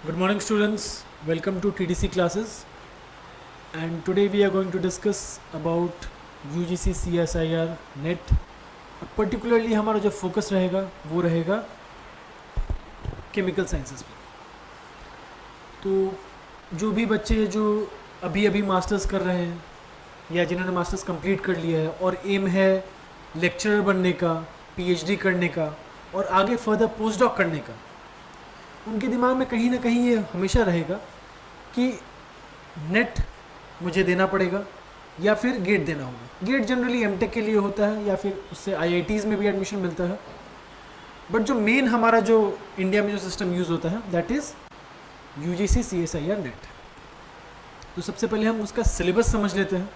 Good morning students, welcome to TDC classes, and today we are going to discuss about UGC CSIR NET। particularly हमारा जो focus रहेगा वो रहेगा chemical sciences पे। तो जो भी बच्चे जो अभी अभी मास्टर्स कर रहे हैं या जिन्होंने मास्टर्स कंप्लीट कर लिया है और एम है लेक्चरर बनने का, पीएचडी करने का और आगे फर्दर पोस्ट डॉक करने का, उनके दिमाग में कहीं ना कहीं ये हमेशा रहेगा कि नेट मुझे देना पड़ेगा या फिर गेट देना होगा। गेट जनरली एमटेक के लिए होता है या फिर उससे आईआईटीज़ में भी एडमिशन मिलता है, बट जो मेन हमारा जो इंडिया में जो सिस्टम यूज़ होता है that is UGC CSIR net. तो सबसे पहले हम उसका सिलेबस समझ लेते हैं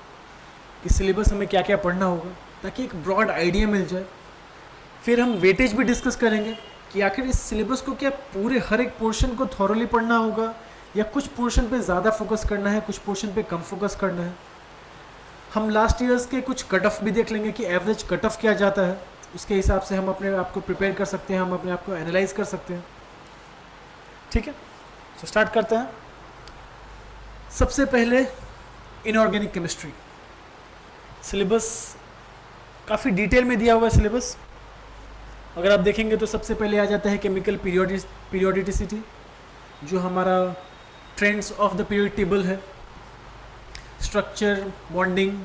कि सिलेबस हमें क्या क्या पढ़ना होगा ताकि एक ब्रॉड आइडिया मिल जाए। फिर हम वेटेज भी डिस्कस करेंगे कि आखिर इस सिलेबस को क्या पूरे हर एक पोर्शन को थॉरली पढ़ना होगा या कुछ पोर्शन पे ज़्यादा फोकस करना है, कुछ पोर्शन पे कम फोकस करना है। हम लास्ट ईयर्स के कुछ कट ऑफ भी देख लेंगे कि एवरेज कट ऑफ क्या जाता है, उसके हिसाब से हम अपने आप को प्रिपेयर कर सकते हैं, हम अपने आप को एनालाइज कर सकते हैं। ठीक है, तो स्टार्ट करते हैं। सबसे पहले इनऑर्गेनिक केमिस्ट्री सिलेबस काफ़ी डिटेल में दिया हुआ है। सिलेबस अगर आप देखेंगे तो सबसे पहले आ जाता है केमिकल पीरियोडिसिटी, जो हमारा trends of the periodic table है, स्ट्रक्चर, बॉन्डिंग।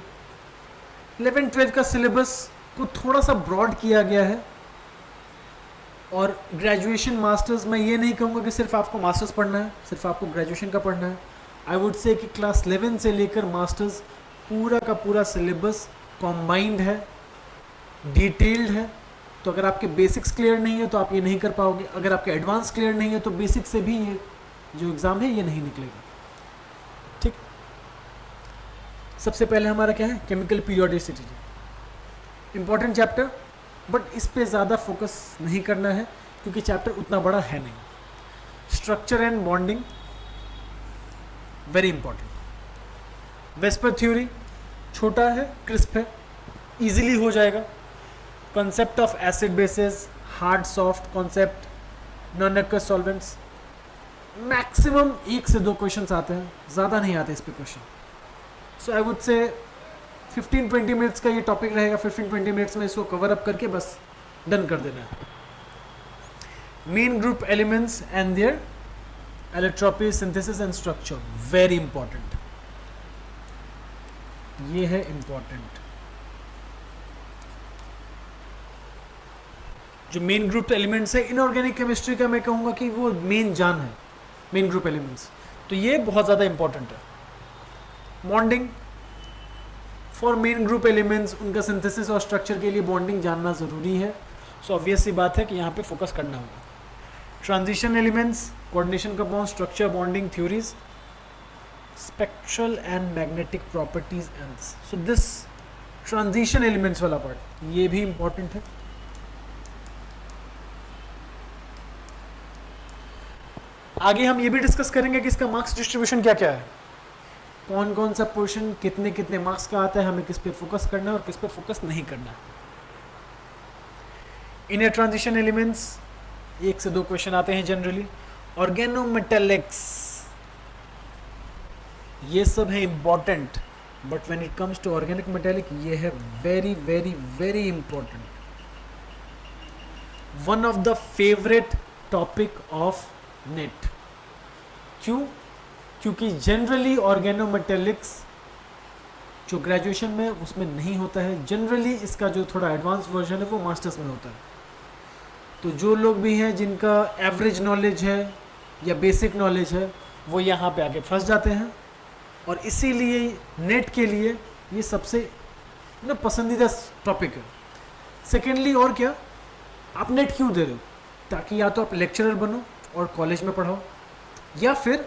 11-12 का सिलेबस को थोड़ा सा ब्रॉड किया गया है और ग्रेजुएशन मास्टर्स मैं ये नहीं कहूँगा कि सिर्फ आपको मास्टर्स पढ़ना है, सिर्फ आपको ग्रेजुएशन का पढ़ना है। आई वुड से कि क्लास 11 से लेकर मास्टर्स पूरा का पूरा सिलेबस कॉम्बाइंड है, डिटेल्ड है। तो अगर आपके बेसिक्स क्लियर नहीं है तो आप ये नहीं कर पाओगे, अगर आपके एडवांस क्लियर नहीं है तो बेसिक से भी ये जो एग्ज़ाम है ये नहीं निकलेगा। ठीक, सबसे पहले हमारा क्या है, chemical periodicity, important chapter, but इस पे ज़्यादा फोकस नहीं करना है क्योंकि चैप्टर उतना बड़ा है नहीं। Structure and bonding very important. VSEPR theory छोटा है, क्रिस्प है, इजीली हो जाएगा। concept of acid bases, hard soft concept, non aqueous solvents, maximum 1 से 2 क्वेश्चंस आते हैं, ज़्यादा नहीं आते इस पे क्वेश्चन। सो आई वुड से 15-20 मिनट्स का ये टॉपिक रहेगा, 15-20 मिनट्स में इसको कवर अप करके बस डन कर देना है। Main group elements and their allotropy, synthesis and structure very important, ये है इंपॉर्टेंट। जो मेन ग्रुप एलिमेंट्स है इनऑर्गेनिक केमिस्ट्री का, मैं कहूँगा कि वो मेन जान है, मेन ग्रुप एलिमेंट्स, तो ये बहुत ज़्यादा इंपॉर्टेंट है। Bonding for main group elements, उनका सिंथेसिस और स्ट्रक्चर के लिए बॉन्डिंग जानना ज़रूरी है। सो ऑब्वियस सी बात है कि यहाँ पे फोकस करना होगा। Transition elements, coordination compound, structure, bonding theories, spectral and magnetic properties and so this transition elements वाला पार्ट ये भी इंपॉर्टेंट है। आगे हम ये भी डिस्कस करेंगे कि इसका मार्क्स डिस्ट्रीब्यूशन क्या क्या है, कौन कौन सा पोर्शन कितने कितने मार्क्स का आता है, हमें किस पे फोकस करना है और किस पे फोकस नहीं करना है। इनर ट्रांजिशन एलिमेंट्स 1 से 2 क्वेश्चन आते हैं जनरली। ऑर्गेनोमेटेलिक्स ये सब है important, but when it comes to organic metallic ये है very very very important, one of the favourite topic of NET. क्यों? क्योंकि जनरली ऑर्गेनोमेटेलिक्स जो ग्रेजुएशन में उसमें नहीं होता है, जनरली इसका जो थोड़ा एडवांस वर्जन है वो मास्टर्स में होता है। तो जो लोग भी हैं जिनका एवरेज नॉलेज है या बेसिक नॉलेज है वो यहाँ पे आके फंस जाते हैं, और इसीलिए नेट के लिए ये सबसे पसंदीदा टॉपिक है। सेकेंडली और क्या, आप नेट क्यों दे रहे हो? ताकि या तो आप लेक्चरर बनो और कॉलेज में पढ़ाओ, या फिर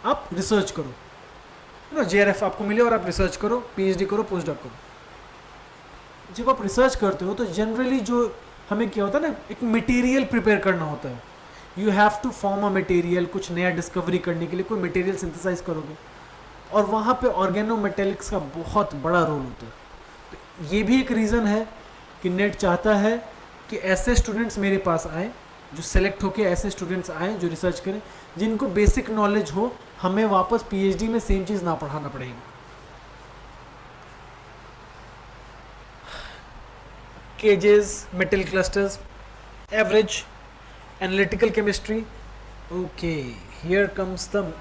आप रिसर्च करो, जेआरएफ आपको मिले और आप रिसर्च करो, पीएचडी करो, पोस्ट डॉक करो। जब आप रिसर्च करते हो तो जनरली जो हमें क्या होता है ना, एक मटेरियल प्रिपेयर करना होता है। You have to form a material, कुछ नया डिस्कवरी करने के लिए कोई मटेरियल सिंथेसाइज करोगे, और वहाँ पे ऑर्गेनोमेटेलिक्स का बहुत बड़ा रोल होता है। तो ये भी एक रीज़न है कि नेट चाहता है कि ऐसे स्टूडेंट्स मेरे पास आए जो सेलेक्ट होके ऐसे स्टूडेंट्स आए जो रिसर्च करें, जिनको बेसिक नॉलेज हो, हमें वापस पीएचडी में सेम चीज़ ना पढ़ाना पड़ेगी। Cages, metal clusters, average, analytical chemistry. Okay, here comes the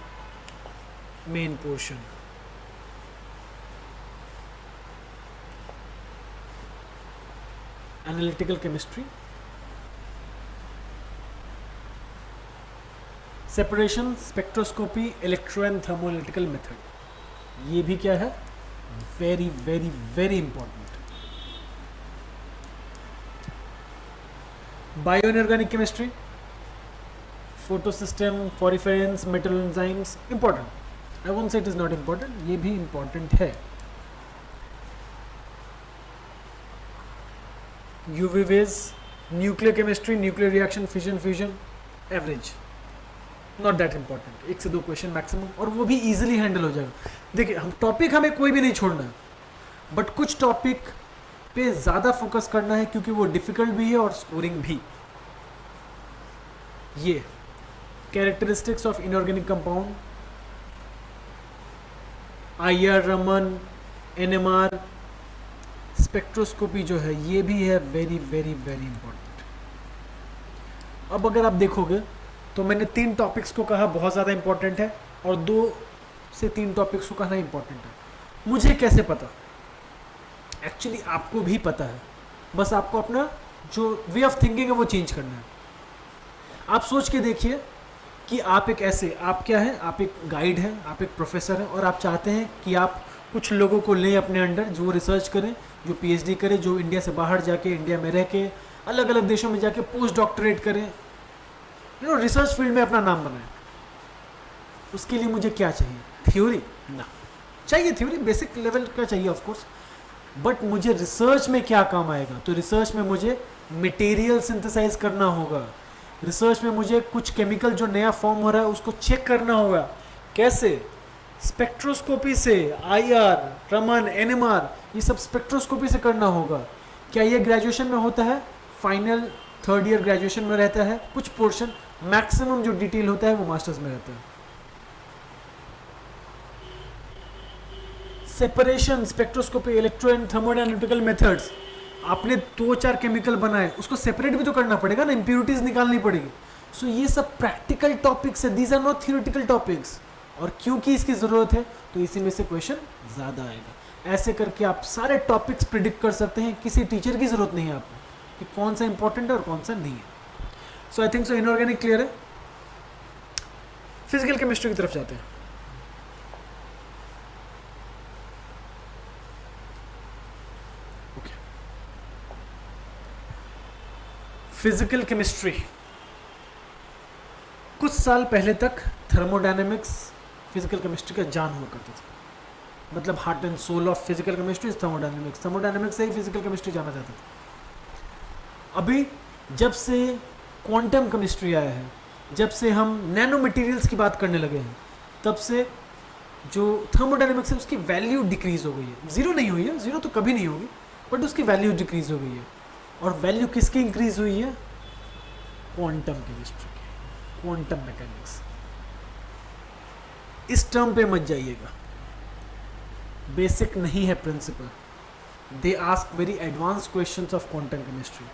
main portion. Analytical chemistry, separation, spectroscopy, electro and thermoanalytical method. ये भी क्या है, very very very important. Bio inorganic chemistry, photo system, porphyrins, metal enzymes, important. I won't say it is not important, ये भी important है। UV vis, nuclear chemistry, nuclear reaction, fission fusion, average, not that important. 1 से 2 question maximum, और वो भी easily handle हो जाएगा। देखिए, हम टॉपिक हमें कोई भी नहीं छोड़ना है, बट कुछ टॉपिक पे ज़्यादा फोकस करना है क्योंकि वो डिफिकल्ट भी है और स्कोरिंग भी। ये characteristics of inorganic compound, IR, Raman, NMR, spectroscopy जो है, ये भी है वेरी वेरी वेरी इंपॉर्टेंट। अब अगर आप देखोगे तो मैंने 3 टॉपिक्स को कहा बहुत ज़्यादा इंपॉर्टेंट है, और 2 से 3 टॉपिक्स को कहना इंपॉर्टेंट है। मुझे कैसे पता? एक्चुअली आपको भी पता है, बस आपको अपना जो वे ऑफ थिंकिंग है वो चेंज करना है। आप सोच के देखिए कि आप एक ऐसे, आप क्या है, आप एक गाइड हैं, आप एक प्रोफेसर हैं, और आप चाहते हैं कि आप कुछ लोगों को लें अपने अंडर, जो रिसर्च करें, जो PhD करें, जो इंडिया से बाहर जाके, इंडिया में रह के, अलग अलग देशों में जाके पोस्ट डॉक्टरेट करें, रिसर्च फील्ड में अपना नाम बनाएं। उसके लिए मुझे क्या चाहिए? थ्योरी ना चाहिए, थ्योरी बेसिक लेवल का चाहिए ऑफ कोर्स, बट मुझे रिसर्च में क्या काम आएगा? तो रिसर्च में मुझे मटेरियल सिंथेसाइज करना होगा, रिसर्च में मुझे कुछ केमिकल जो नया फॉर्म हो रहा है उसको चेक करना होगा। कैसे? स्पेक्ट्रोस्कोपी से। IR, रमन, NMR, ये सब स्पेक्ट्रोस्कोपी से करना होगा। क्या ये ग्रेजुएशन में होता है? फाइनल 3rd ईयर ग्रेजुएशन में रहता है कुछ पोर्शन, मैक्सिमम जो डिटेल होता है वो मास्टर्स में रहता है। Separation, spectroscopy, electro and thermodynamical methods. आपने 2-4 केमिकल बनाए, उसको सेपरेट भी तो करना पड़ेगा ना, इंप्योरिटीज निकालनी पड़ेगी। सो ये सब प्रैक्टिकल टॉपिक्स है, these are not theoretical topics. और क्योंकि इसकी ज़रूरत है तो इसी में से क्वेश्चन ज़्यादा आएगा। ऐसे करके आप सारे टॉपिक्स प्रिडिक्ट कर सकते हैं, किसी टीचर की ज़रूरत नहीं है आपको कि कौन सा इंपॉर्टेंट है और कौन सा नहीं है। So I think so inorganic clear है। फिजिकल केमिस्ट्री की तरफ जाते हैं। फिजिकल केमिस्ट्री, कुछ साल पहले तक थर्मोडायनेमिक्स फिजिकल केमिस्ट्री का जान हुआ करता था। मतलब heart and soul of physical chemistry is thermodynamics. Thermodynamics से ही फिजिकल केमिस्ट्री जाना जाता था। अभी जब से क्वांटम केमिस्ट्री आया है, जब से हम नैनो मटेरियल्स की बात करने लगे हैं, तब से जो थर्मोडायनेमिक्स है उसकी वैल्यू डिक्रीज हो गई है। ज़ीरो नहीं हुई है, ज़ीरो तो कभी नहीं होगी, बट उसकी वैल्यू डिक्रीज हो गई है। और वैल्यू किसकी इंक्रीज हुई है? क्वांटम केमिस्ट्री की, क्वांटम मैकेनिक्स। इस टर्म पे मत जाइएगा, बेसिक नहीं है principle. They ask very advance questions of quantum chemistry,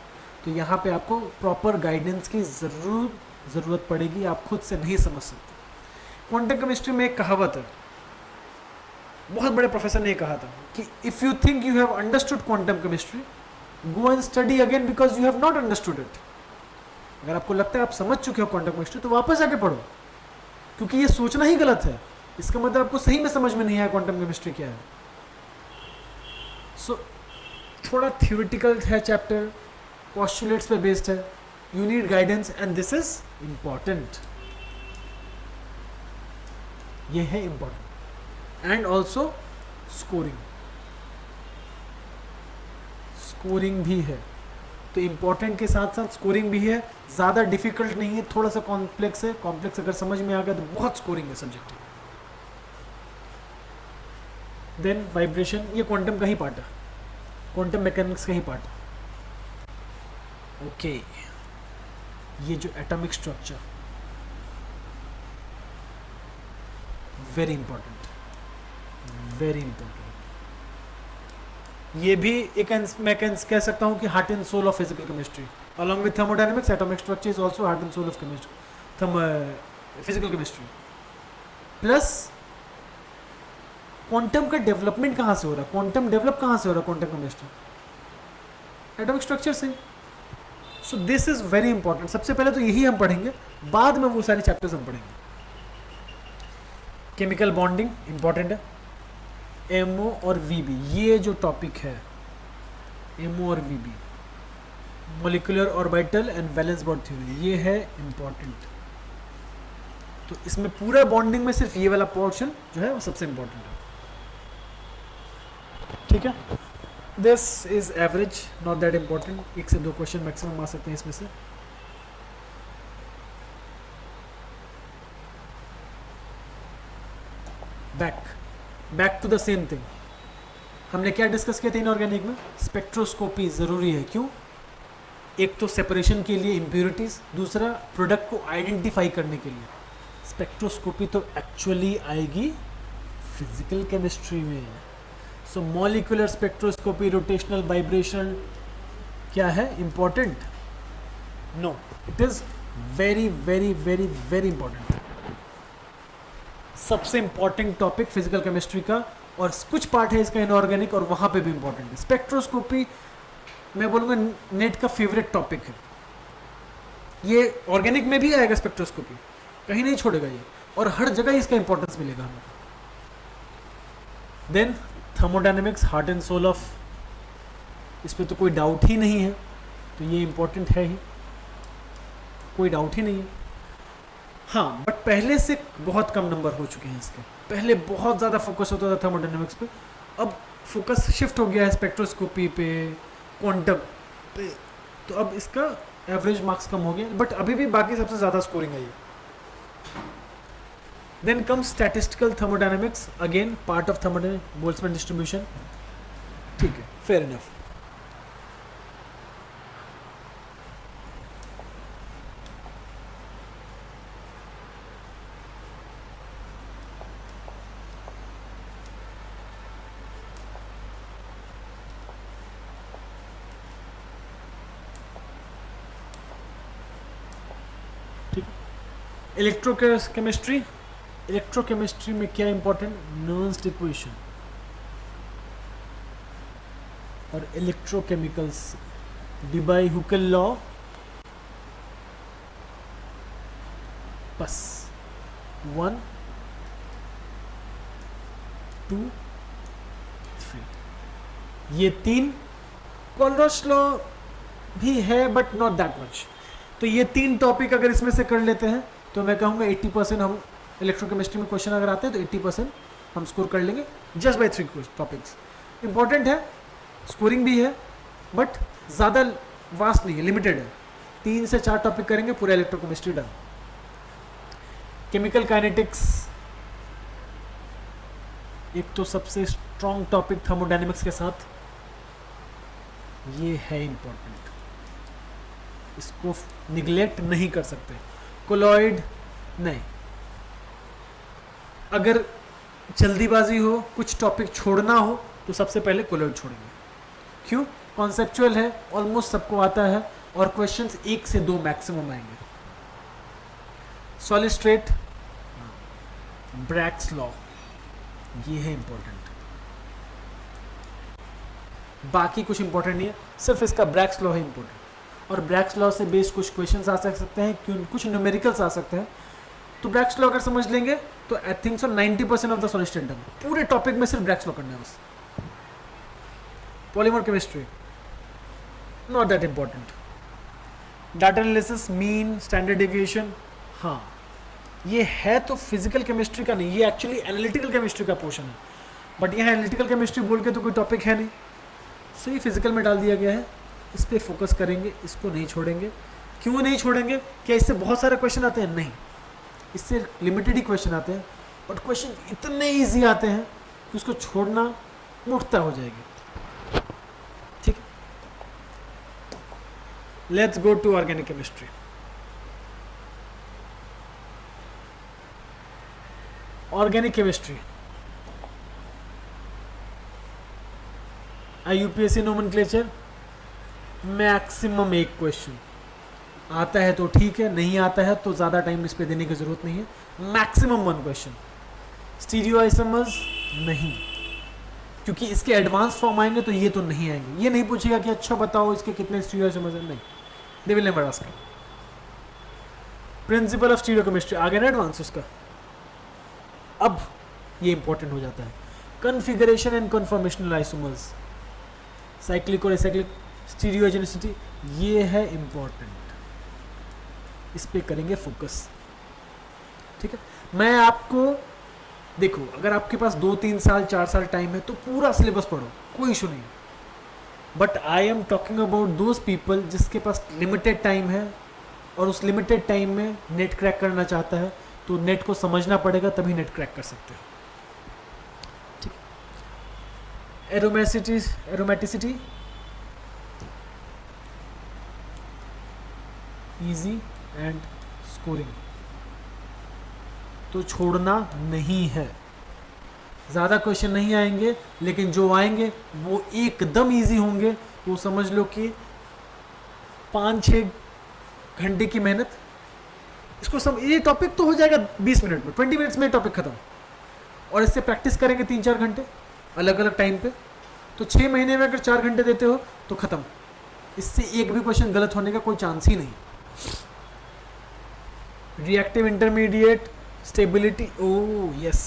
तो यहाँ पे आपको प्रॉपर गाइडेंस की ज़रूरत पड़ेगी, आप खुद से नहीं समझ सकते। क्वांटम केमिस्ट्री में एक कहावत है, बहुत बड़े प्रोफेसर ने कहा था कि if you think you have understood quantum chemistry, go and study again because you have not understood it. अगर आपको लगता है आप समझ चुके हो क्वांटम केमिस्ट्री, तो वापस जाके पढ़ो, क्योंकि ये सोचना ही गलत है। इसका मतलब आपको सही में समझ में नहीं आया क्वांटम केमिस्ट्री क्या है। सो थोड़ा थियोरेटिकल है चैप्टर, पोस्टुलेट्स पे बेस्ड है, you need guidance and this is important. ये है important. And also scoring, scoring भी है, तो इम्पॉर्टेंट के साथ साथ स्कोरिंग भी है। ज़्यादा डिफिकल्ट नहीं है, थोड़ा सा कॉम्प्लेक्स है। कॉम्प्लेक्स अगर समझ में आ गया तो बहुत स्कोरिंग है सब्जेक्ट। देन वाइब्रेशन, ये क्वांटम का ही पार्ट है, क्वांटम मैकेनिक्स का ही पार्ट है। ओके, ये जो atomic structure, very important, very important. ये भी एक मैं कह सकता हूँ कि heart and soul of physical chemistry, along with thermodynamics atomic structure is also heart and soul of chemistry, physical chemistry. Plus quantum का डेवलपमेंट कहाँ से हो रहा है, क्वांटम डेवलप कहाँ से हो रहा है, क्वांटम केमिस्ट्री एटॉमिक स्ट्रक्चर से। So this is very important. सबसे पहले तो यही हम पढ़ेंगे, बाद में वो सारे चैप्टर्स हम पढ़ेंगे। केमिकल बॉन्डिंग इंपॉर्टेंट है, एमओ और वीबी, ये जो टॉपिक है एमओ और VB, molecular orbital and valence bond theory, ये है इंपॉर्टेंट। तो इसमें पूरा बॉन्डिंग में सिर्फ ये वाला पोर्शन जो है वो सबसे इंपॉर्टेंट है, ठीक है। This is average, not that important, 1 से 2 क्वेश्चन मैक्सिमम आ सकते हैं इसमें से। Back to the same thing, हमने क्या डिस्कस किया था इनऑर्गेनिक में, स्पेक्ट्रोस्कोपी ज़रूरी है। क्यों? एक तो सेपरेशन के लिए इम्प्योरिटीज़, दूसरा प्रोडक्ट को आइडेंटिफाई करने के लिए। स्पेक्ट्रोस्कोपी तो एक्चुअली आएगी फिजिकल केमिस्ट्री में। So molecular spectroscopy, rotational, vibrational, क्या है important? No, it is very very very very important. सबसे इंपॉर्टेंट टॉपिक फिजिकल केमिस्ट्री का, और कुछ पार्ट है इसका इनऑर्गेनिक, और वहाँ पे भी इंपॉर्टेंट है। स्पेक्ट्रोस्कोपी मैं बोलूँगा नेट का फेवरेट टॉपिक है। ये ऑर्गेनिक में भी आएगा स्पेक्ट्रोस्कोपी, कहीं नहीं छोड़ेगा ये, और हर जगह इसका इंपॉर्टेंस मिलेगा हमें। Then thermodynamics, heart and soul of, इस पर तो कोई डाउट ही नहीं है, तो ये इंपॉर्टेंट है ही, कोई डाउट ही नहीं है। हाँ, बट पहले से बहुत कम नंबर हो चुके हैं इसके। पहले बहुत ज़्यादा फोकस होता था थर्मोडायनेमिक्स पे, अब फोकस शिफ्ट हो गया है स्पेक्ट्रोस्कोपी पे, क्वांटम पे, तो अब इसका एवरेज मार्क्स कम हो गया, बट अभी भी बाकी सबसे ज़्यादा स्कोरिंग आई है। Then come statistical thermodynamics, again part of thermodynamics, Boltzmann distribution, ठीक है, फेयर इनफ। इलेक्ट्रोकेमिस्ट्री, इलेक्ट्रोकेमिस्ट्री में क्या इंपॉर्टेंट? नर्न्स्ट इक्वेशन और इलेक्ट्रोकेमिकल्स, डिबाई हुकेल लॉ, बस 1 2 3, ये 3। कोलरॉस लॉ भी है बट नॉट दैट मच। तो ये 3 टॉपिक अगर इसमें से कर लेते हैं तो मैं कहूँगा 80% हम इलेक्ट्रोकेमिस्ट्री में क्वेश्चन अगर आते हैं तो 80% हम स्कोर कर लेंगे जस्ट बाय 3 टॉपिक्स। इंपॉर्टेंट है, स्कोरिंग भी है, बट ज़्यादा वास्ट नहीं है, लिमिटेड है। 3 से 4 टॉपिक करेंगे, पूरा इलेक्ट्रोकेमिस्ट्री डन। केमिकल काइनेटिक्स, एक तो सबसे स्ट्रॉन्ग टॉपिक थर्मोडायनेमिक्स के साथ, ये है इंपॉर्टेंट, इसको निगलेक्ट नहीं कर सकते। कोलॉइड नहीं, अगर जल्दीबाजी हो, कुछ टॉपिक छोड़ना हो तो सबसे पहले कोलॉइड छोड़ेंगे। क्यों? कॉन्सेप्चुअल है, ऑलमोस्ट सबको आता है, और क्वेश्चंस 1 से 2 मैक्सिमम आएंगे। सॉलिड स्ट्रेट, ब्रैक्स लॉ, ये है इंपॉर्टेंट, बाकी कुछ इंपॉर्टेंट नहीं है, सिर्फ इसका ब्रैक्स लॉ है इंपॉर्टेंट। और ब्रैक्स लॉ से बेस्ड कुछ क्वेश्चंस आ सकते हैं, कुछ न्यूमेरिकल्स आ सकते हैं। तो ब्रैक्स लॉ अगर समझ लेंगे तो आई think so 90% of the solid state done. पूरे टॉपिक में सिर्फ ब्रैक्स लॉ करना है बस। Polymer chemistry not that important. Data analysis, mean, standard deviation, हाँ ये है तो फिजिकल केमिस्ट्री का नहीं, ये एक्चुअली एनालिटिकल केमिस्ट्री का पोर्शन है, बट यहाँ एनालिटिकल केमिस्ट्री बोल के तो कोई टॉपिक है नहीं, सो ये फिजिकल में डाल दिया गया है। इस पर फोकस करेंगे, इसको नहीं छोड़ेंगे। क्यों नहीं छोड़ेंगे? क्या इससे बहुत सारे क्वेश्चन आते हैं? नहीं, इससे लिमिटेड ही क्वेश्चन आते हैं, बट क्वेश्चन इतने ईजी आते हैं कि उसको छोड़ना मूर्खता हो जाएगी। ठीक है, let's go to organic chemistry. Organic chemistry, IUPAC nomenclature, maximum एक क्वेश्चन आता है तो ठीक है, नहीं आता है तो ज़्यादा टाइम इस पे देने की ज़रूरत नहीं है। Maximum 1 question. स्टीरियोआइसोमर्स नहीं, क्योंकि इसके एडवांस फॉर्म आएंगे तो ये तो नहीं आएंगे। ये नहीं पूछेगा कि अच्छा बताओ इसके कितने स्टीरियोआइसोमर्स हैं, नहीं, they will never ask. Principle of stereochemistry आ गया ना एडवांस उसका। अब ये इंपॉर्टेंट हो जाता है, configuration and conformational isomers, cyclic और एसाइक्लिक स्टीरियोजेनिसिटी, ये है इंपॉर्टेंट, इस पे करेंगे फोकस। ठीक है, मैं आपको देखो, अगर आपके पास 2-3 साल 4 साल टाइम है तो पूरा सिलेबस पढ़ो, कोई इशू नहीं। But I am talking about those people जिसके पास लिमिटेड टाइम है और उस लिमिटेड टाइम में नेट क्रैक करना चाहता है, तो नेट को समझना पड़ेगा तभी नेट क्रैक कर सकते हो। ठीक है, एरोमेटिसिटी इजी एंड स्कोरिंग तो छोड़ना नहीं है। ज़्यादा क्वेश्चन नहीं आएंगे, लेकिन जो आएंगे वो एकदम इजी होंगे। तो समझ लो कि 5-6 घंटे की मेहनत, इसको सब, ये टॉपिक तो हो जाएगा 20 मिनट में, 20 मिनट्स में टॉपिक खत्म। और इससे प्रैक्टिस करेंगे 3-4 घंटे अलग अलग टाइम पे, तो 6 महीने में अगर 4 घंटे देते हो तो खत्म। इससे एक भी क्वेश्चन गलत होने का कोई चांस ही नहीं। Reactive intermediate, stability, oh yes,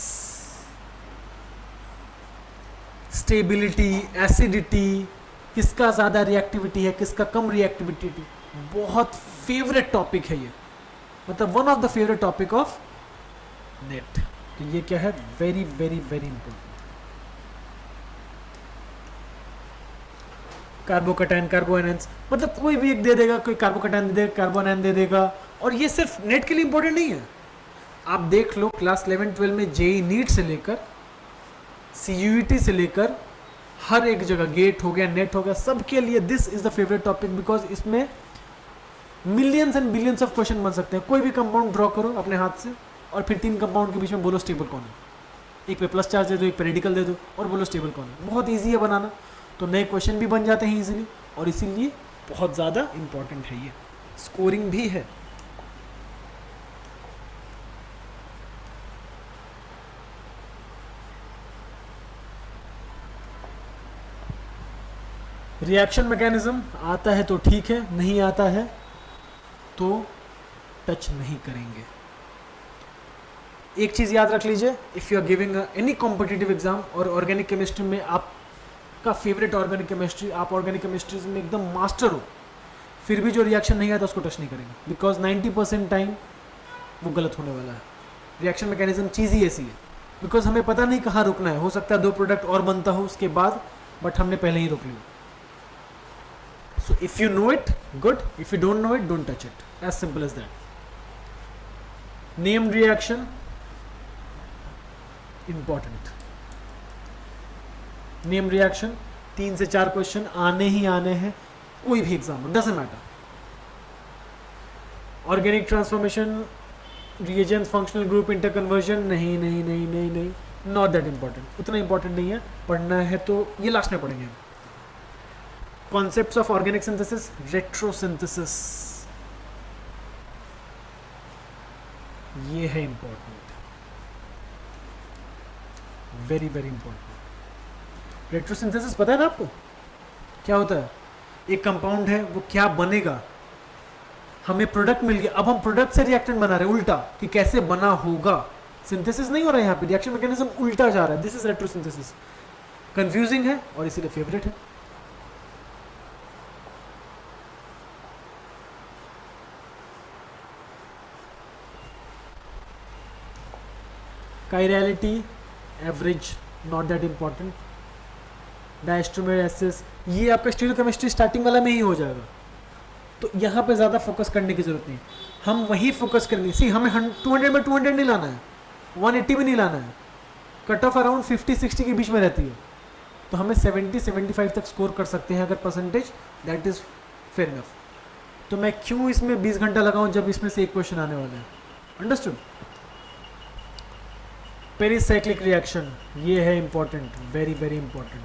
stability, acidity, किसका ज़्यादा रिएक्टिविटी है, किसका कम रिएक्टिविटी, बहुत फेवरेट टॉपिक है ये, मतलब one of the favourite topic of NET. तो ये क्या है, very very very important. Carbocations, carbanions, मतलब कोई भी एक दे देगा, कोई कार्बोकैटायन दे देगा, कार्बोएनायन दे देगा। और ये सिर्फ नेट के लिए इंपॉर्टेंट नहीं है, आप देख लो क्लास 11-12 में जेई नीट से लेकर CUET से लेकर हर एक जगह, गेट हो गया, नेट हो गया, सबके लिए this is the favourite topic, because इसमें millions and billions of question बन सकते हैं। कोई भी कंपाउंड ड्रॉ करो अपने हाथ से और फिर 3 कंपाउंड के बीच में बोलो स्टेबल कौन है, एक पे प्लस चार्ज दे दो, एक पे रेडिकल दे दो और बोलो स्टेबल कौन है। बहुत ईजी है बनाना, तो नए क्वेश्चन भी बन जाते हैं ईजिली, और इसीलिए बहुत ज़्यादा इंपॉर्टेंट है ये। स्कोरिंग भी है। रिएक्शन मैकेनिज्म आता है तो ठीक है, नहीं आता है तो टच नहीं करेंगे। एक चीज़ याद रख लीजिए, if you are giving any competitive exam और ऑर्गेनिक केमिस्ट्री में आपका फेवरेट ऑर्गेनिक केमिस्ट्री, आप ऑर्गेनिक केमिस्ट्री में एकदम मास्टर हो, फिर भी जो रिएक्शन नहीं आता उसको टच नहीं करेंगे, बिकॉज 90% टाइम वो गलत होने वाला है। रिएक्शन मैकेनिज्म चीज़ ही ऐसी है, बिकॉज हमें पता नहीं कहाँ रुकना है। हो सकता है 2 प्रोडक्ट और बनता हो उसके बाद, बट हमने पहले ही रोक लिया। So if you know it, good. If you don't know it, don't touch it. As simple as that. Named reaction, important. Named reaction, 3 से 4 क्वेश्चन आने ही आने हैं, कोई भी एग्जाम हो, doesn't matter. Organic transformation, reagents, functional group, interconversion, नहीं नहीं नहीं नहीं नहीं, not that important. उतना important नहीं है, पढ़ना है तो ये लास्ट में पढ़ेंगे हम। Concepts of organic synthesis, retrosynthesis, ये है important, very very important। retrosynthesis पता है ना आपको क्या होता है? एक कंपाउंड है, वो क्या बनेगा, हमें प्रोडक्ट मिल गया, अब हम प्रोडक्ट से रिएक्टेंट बना रहे हैं उल्टा, कि कैसे बना होगा। सिंथेसिस नहीं हो रहा है यहाँ पे, रिएक्शन मैकेनिज्म उल्टा जा रहा है। This is retrosynthesis. कंफ्यूजिंग है और इसीलिए फेवरेट है। Chirality, average, not that important. Diastereomer एसिस, ये आपका स्टीरियोकेमिस्ट्री स्टार्टिंग वाला में ही हो जाएगा, तो यहाँ पे ज़्यादा फोकस करने की जरूरत नहीं। हम वही फोकस करेंगे। सी हमें 200 में 200 नहीं लाना है, 180 भी नहीं लाना है, कट ऑफ अराउंड 50-60 के बीच में रहती है, तो हमें 70-75 तक स्कोर कर सकते हैं अगर percentage, that is fair enough. तो मैं क्यों इसमें 20 घंटा लगाऊं जब इसमें से एक क्वेश्चन आने वाला है। अंडरस्टूड? पेरिसाइक्लिक रिएक्शन, ये है important, very very important.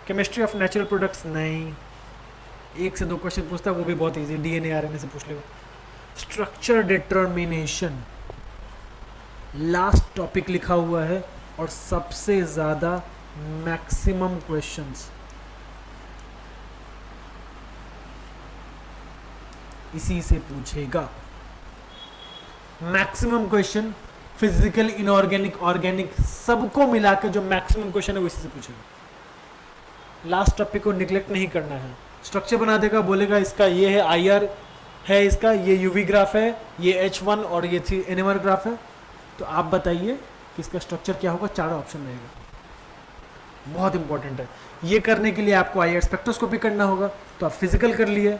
Chemistry of natural products नहीं, 1 से 2 क्वेश्चन पूछता है, वो भी बहुत इजी, डीएनए आरएनए से पूछ लेगा। स्ट्रक्चर डिटर्मिनेशन लास्ट टॉपिक लिखा हुआ है और सबसे ज़्यादा मैक्सिमम क्वेश्चंस इसी से पूछेगा। Maximum question physical, inorganic, organic सबको मिलाकर जो मैक्सिमम क्वेश्चन है वो इसी से पूछेगा। लास्ट टॉपिक को निग्लेक्ट नहीं करना है। स्ट्रक्चर बना देगा, बोलेगा इसका ये है IR है, इसका ये UV ग्राफ है, ये H1 और ये NMR ग्राफ है, तो आप बताइए कि इसका स्ट्रक्चर क्या होगा। 4 ऑप्शन रहेगा, बहुत इंपॉर्टेंट है। ये करने के लिए आपको IR स्पेक्ट्रोस्कोपी करना होगा, तो आप फिजिकल कर लिए,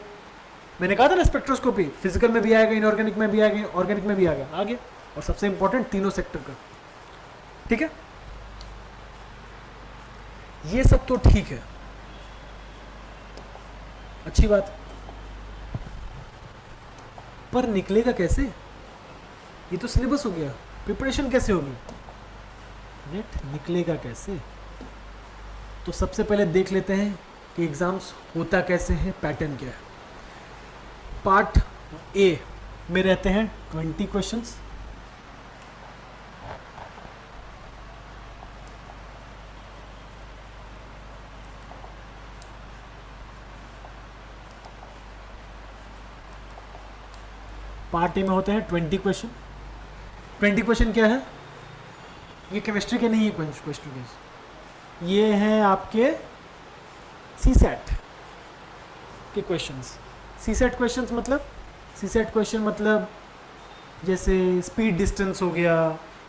मैंने कहा था ना स्पेक्ट्रोस्कोपी फिजिकल में भी आएगा, इनऑर्गेनिक में भी आएगा, ऑर्गेनिक में भी आएगा आगे, और सबसे इंपॉर्टेंट तीनों सेक्टर का। ठीक है, ये सब तो ठीक है, अच्छी बात, पर निकलेगा कैसे? ये तो सिलेबस हो गया, प्रिपरेशन कैसे होगी, नेट निकलेगा कैसे? तो सबसे पहले देख लेते हैं कि एग्जाम्स होता कैसे है, पैटर्न क्या है। पार्ट ए में रहते हैं 20 क्वेश्चंस, पार्ट ए में होते हैं 20 क्वेश्चन। 20 क्वेश्चन क्या है? ये केमिस्ट्री के नहीं है क्वेश्चन, ये हैं आपके सीसेट के क्वेश्चंस। सीसेट क्वेश्चंस मतलब, सीसेट क्वेश्चन मतलब जैसे स्पीड डिस्टेंस हो गया,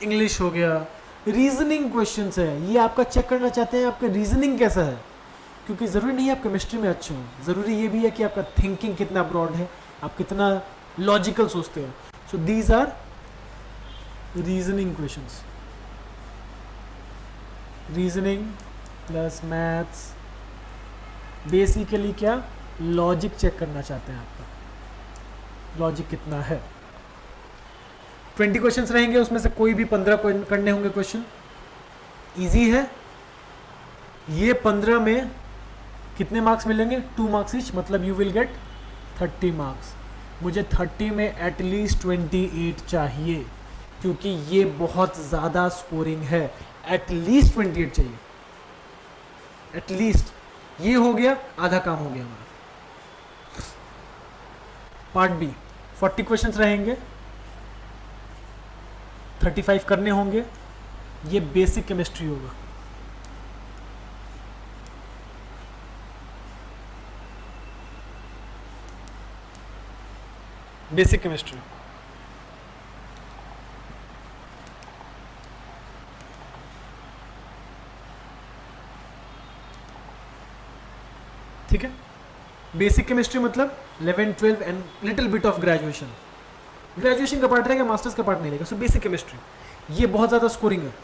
इंग्लिश हो गया, रीजनिंग क्वेश्चंस है। ये आपका चेक करना चाहते हैं आपका रीजनिंग कैसा है, क्योंकि ज़रूरी नहीं है आप केमिस्ट्री में अच्छे हों, ज़रूरी ये भी है कि आपका थिंकिंग कितना ब्रॉड है, आप कितना लॉजिकल सोचते हो। So these are reasoning questions, reasoning plus maths, basically क्या लॉजिक चेक करना चाहते हैं, आपका लॉजिक कितना है। 20 क्वेश्चंस रहेंगे, उसमें से कोई भी 15 करने होंगे क्वेश्चन, इजी है। ये 15 में कितने मार्क्स मिलेंगे? 2 मार्क्स ईच, मतलब यू विल गेट 30 मार्क्स। मुझे 30 में एटलीस्ट 28 चाहिए, क्योंकि ये बहुत ज़्यादा स्कोरिंग है। एटलीस्ट 28 चाहिए, एटलीस्ट। ये हो गया, आधा काम हो गया हमारा। पार्ट बी 40 क्वेश्चंस रहेंगे, 35 करने होंगे। ये बेसिक केमिस्ट्री होगा, बेसिक केमिस्ट्री। ठीक है, बेसिक केमिस्ट्री मतलब 11, 12 and little bit of graduation. Graduation का पार्ट रहेगा, मास्टर्स का पार्ट नहीं रहेगा। सो बेसिक केमिस्ट्री ये बहुत ज़्यादा स्कोरिंग है,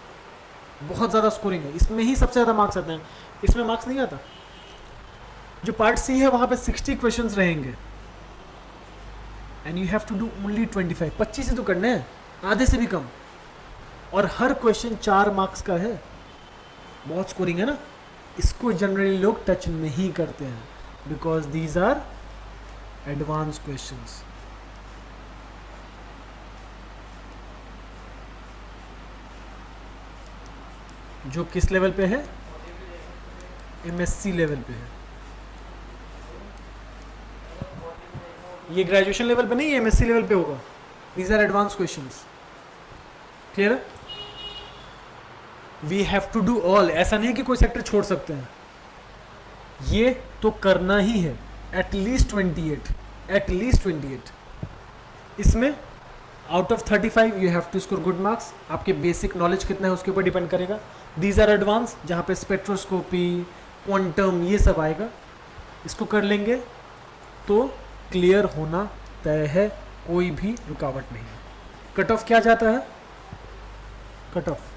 बहुत ज़्यादा स्कोरिंग है, इसमें ही सबसे ज़्यादा मार्क्स आते हैं, इसमें मार्क्स नहीं आता। जो पार्ट सी है वहाँ पे 60 क्वेश्चंस रहेंगे and you have to do only 25। 25 ही तो करने हैं, आधे से भी कम, और हर क्वेश्चन 4 मार्क्स का है। बहुत स्कोरिंग है ना, इसको जनरली लोग टच नहीं करते हैं, because these are advance questions. जो किस लेवल पे है? MSc लेवल पे है। ये ग्रेजुएशन लेवल पे नहीं है, MSc लेवल पे होगा। These are advance questions. Clear है? We have to do all, ऐसा नहीं कि कोई सेक्टर छोड़ सकते हैं, ये तो करना ही है। At least 28, at least 28। इसमें out of 35 you have to score good marks. आपके बेसिक नॉलेज कितना है उसके ऊपर डिपेंड करेगा। दीज आर एडवांस, जहाँ पे स्पेक्ट्रोस्कोपी, क्वांटम, ये सब आएगा। इसको कर लेंगे तो क्लियर होना तय है, कोई भी रुकावट नहीं है। कट ऑफ क्या जाता है? कट ऑफ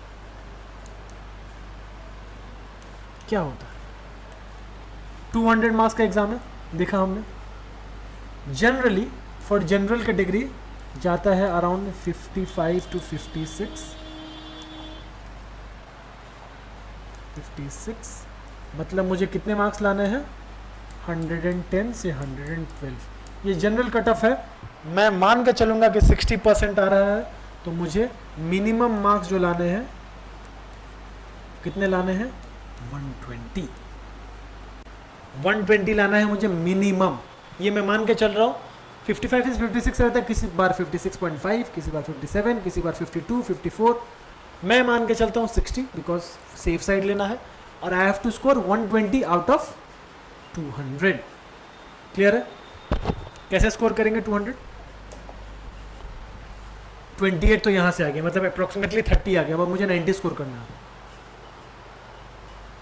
क्या होता है? 200 मार्क्स का एग्जाम है, देखा हमने। जनरली फॉर जनरल कैटेगरी जाता है अराउंड 55 to 56। 56 मतलब मुझे कितने मार्क्स लाने हैं? 110 से 112। ये जनरल कट ऑफ है। मैं मान के चलूँगा कि 60% आ रहा है, तो मुझे मिनिमम मार्क्स जो लाने हैं, कितने लाने हैं? 120। 120 लाना है मुझे मिनिमम। ये मैं मान के चल रहा हूँ। 55 से 56 रहता है, किसी बार 56.5, किसी बार 57, किसी बार 52, 54। मैं मान के चलता हूँ 60, बिकॉज सेफ साइड लेना है, और I have to score 120 out of 200। Clear है? कैसे स्कोर करेंगे 200? 28 तो यहाँ से आ गया, मतलब अप्रोक्सीमेटली 30 आ गया। अब मुझे 90 स्कोर करना है।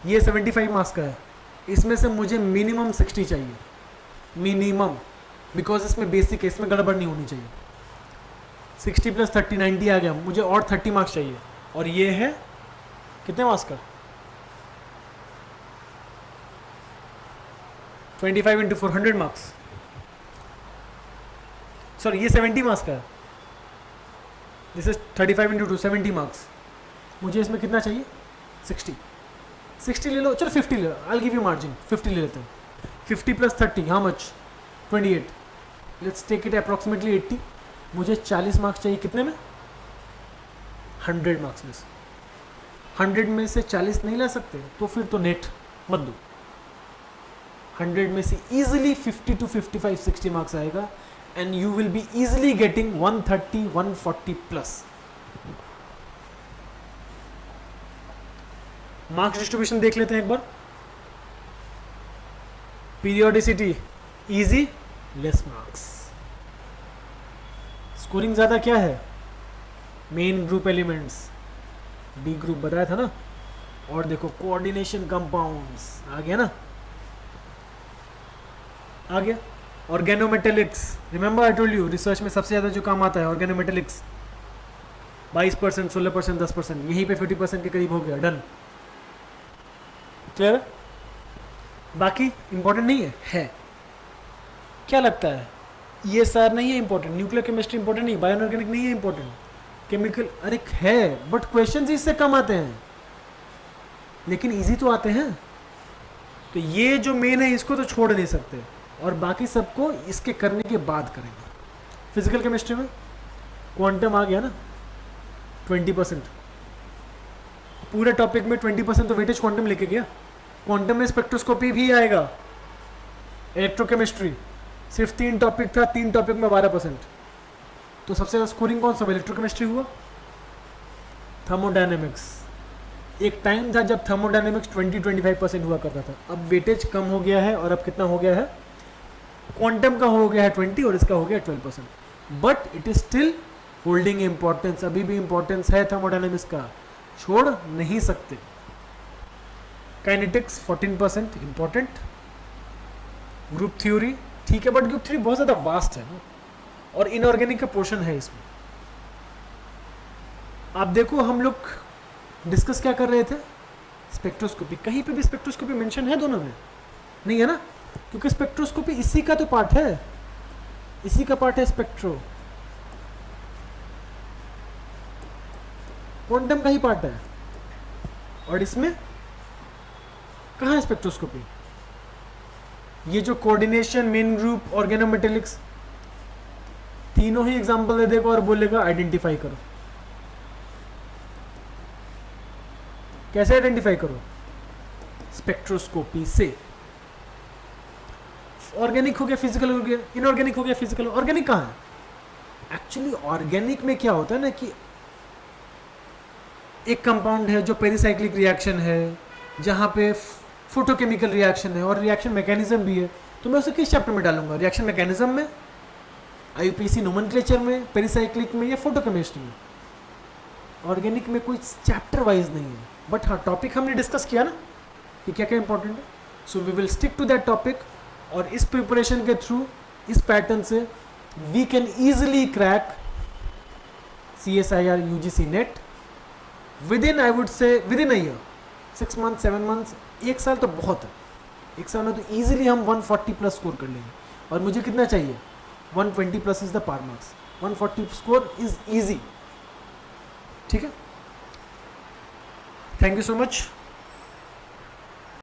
ये 75 मार्क्स का है, इसमें से मुझे मिनिमम 60 चाहिए, मिनिमम, बिकॉज इसमें बेसिक है, इसमें गड़बड़ नहीं होनी चाहिए। 60 + 30 90 आ गया, मुझे और 30 मार्क्स चाहिए। और ये है कितने मार्क्स का? 25 × 4 100 मार्क्स। सॉरी, ये 70 मार्क्स का है। This is 35 × 2 70 marks. मुझे इसमें कितना चाहिए? 60। 60 ले लो, चलो 50 ले लो, आई गिव यू मार्जिन, 50 ले लेते हैं। 50 + 30 how much? 28। Let's take it approximately 80। मुझे 40 मार्क्स चाहिए, कितने में? 100 मार्क्स में से। 100 में से 40 नहीं ला सकते, तो फिर तो नेट मत दो। 100 में से easily 50 to 55 60 मार्क्स आएगा, and you will be easily getting 130 140 plus. Marks distribution देख लेते हैं एक बार। Periodicity easy, less marks. Scoring ज्यादा क्या है? Main group elements, D group बताया था ना। और देखो कोऑर्डिनेशन कंपाउंड्स आ गया ना, आ गया। Organometallics, remember I told you, research में सबसे ज़्यादा जो काम आता है ऑर्गेनोमेटेलिक्स, 22%, 16%, 10%, यहीं पे 50% के करीब हो गया, डन। क्लियर? बाकी इंपॉर्टेंट नहीं है? क्या लगता है? ये सार नहीं है इंपॉर्टेंट, न्यूक्लियर केमिस्ट्री इंपॉर्टेंट नहीं, बायोऑर्गेनिक नहीं है इंपॉर्टेंट, केमिकल अरे है, बट क्वेश्चंस इससे कम आते हैं, लेकिन इजी तो आते हैं। तो ये जो मेन है इसको तो छोड़ नहीं सकते, और बाकी सबको इसके करने के बाद करेंगे। फिजिकल केमिस्ट्री में क्वांटम आ गया ना, 20%, पूरे टॉपिक में 20% तो वेटेज क्वांटम लेके गया। क्वांटम में स्पेक्ट्रोस्कोपी भी आएगा, इलेक्ट्रोकेमिस्ट्री सिर्फ 3 टॉपिक था, 3 टॉपिक में 12%। तो सबसे ज़्यादा स्कोरिंग कौन सा? इलेक्ट्रोकेमिस्ट्री हुआ। थर्मोडायनेमिक्स, एक टाइम था जब थर्मोडायनेमिक्स 20-25% हुआ करता था, अब वेटेज कम हो गया है, और अब कितना हो गया है? क्वांटम का हो गया है 20 और इसका हो गया 12%, but it is still holding importance. अभी भी इंपॉर्टेंस है थर्मोडायनेमिक्स का, छोड़ नहीं सकते। Kinetics 14% important. ग्रुप थ्योरी ठीक है, बट ग्रुप थ्योरी बहुत ज़्यादा वास्ट है ना, और इनऑर्गेनिक का पोर्शन है इसमें। आप देखो हम लोग डिस्कस क्या कर रहे थे? स्पेक्ट्रोस्कोपी। कहीं पे भी स्पेक्ट्रोस्कोपी मेंशन है दोनों में? नहीं है ना, क्योंकि स्पेक्ट्रोस्कोपी इसी का तो पार्ट है, इसी का पार्ट है स्पेक्ट्रो, क्वांटम का ही पार्ट है। और इसमें कहाँ है स्पेक्ट्रोस्कोपी? ये जो कोऑर्डिनेशन, मेन ग्रुप, ऑर्गेनोमेटेलिक्स, तीनों ही एग्जांपल दे देगा और बोलेगा आइडेंटिफाई करो। कैसे आइडेंटिफाई करो? स्पेक्ट्रोस्कोपी से। ऑर्गेनिक हो गया, फिजिकल हो गया, इनऑर्गेनिक हो गया, फिजिकल। ऑर्गेनिक कहाँ है? एक्चुअली ऑर्गेनिक में क्या होता है ना कि एक कंपाउंड है जो पेरिसाइक्लिक रिएक्शन है, जहाँ पे फोटोकेमिकल रिएक्शन है और रिएक्शन मैकेनिज्म भी है। तो मैं उसे किस चैप्टर में डालूंगा? रिएक्शन मैकेनिज्म में, आईयूपीएसी नोमेनक्लेचर में, पेरिसाइक्लिक में, या फोटोकेमिस्ट्री में? ऑर्गेनिक में कोई चैप्टर वाइज नहीं है, बट हाँ टॉपिक हमने डिस्कस किया ना कि क्या क्या इंपॉर्टेंट है। So we will stick to that topic, और इस प्रिपरेशन के थ्रू, इस पैटर्न से we can easily crack CSIR UGC net within, I would say within a year, 6 month 7 months, 1 साल तो बहुत है। 1 साल में तो ईजिली हम 140 प्लस स्कोर कर लेंगे। और मुझे कितना चाहिए? 120 plus is the par marks. 140 score is easy. ठीक है, थैंक यू सो मच.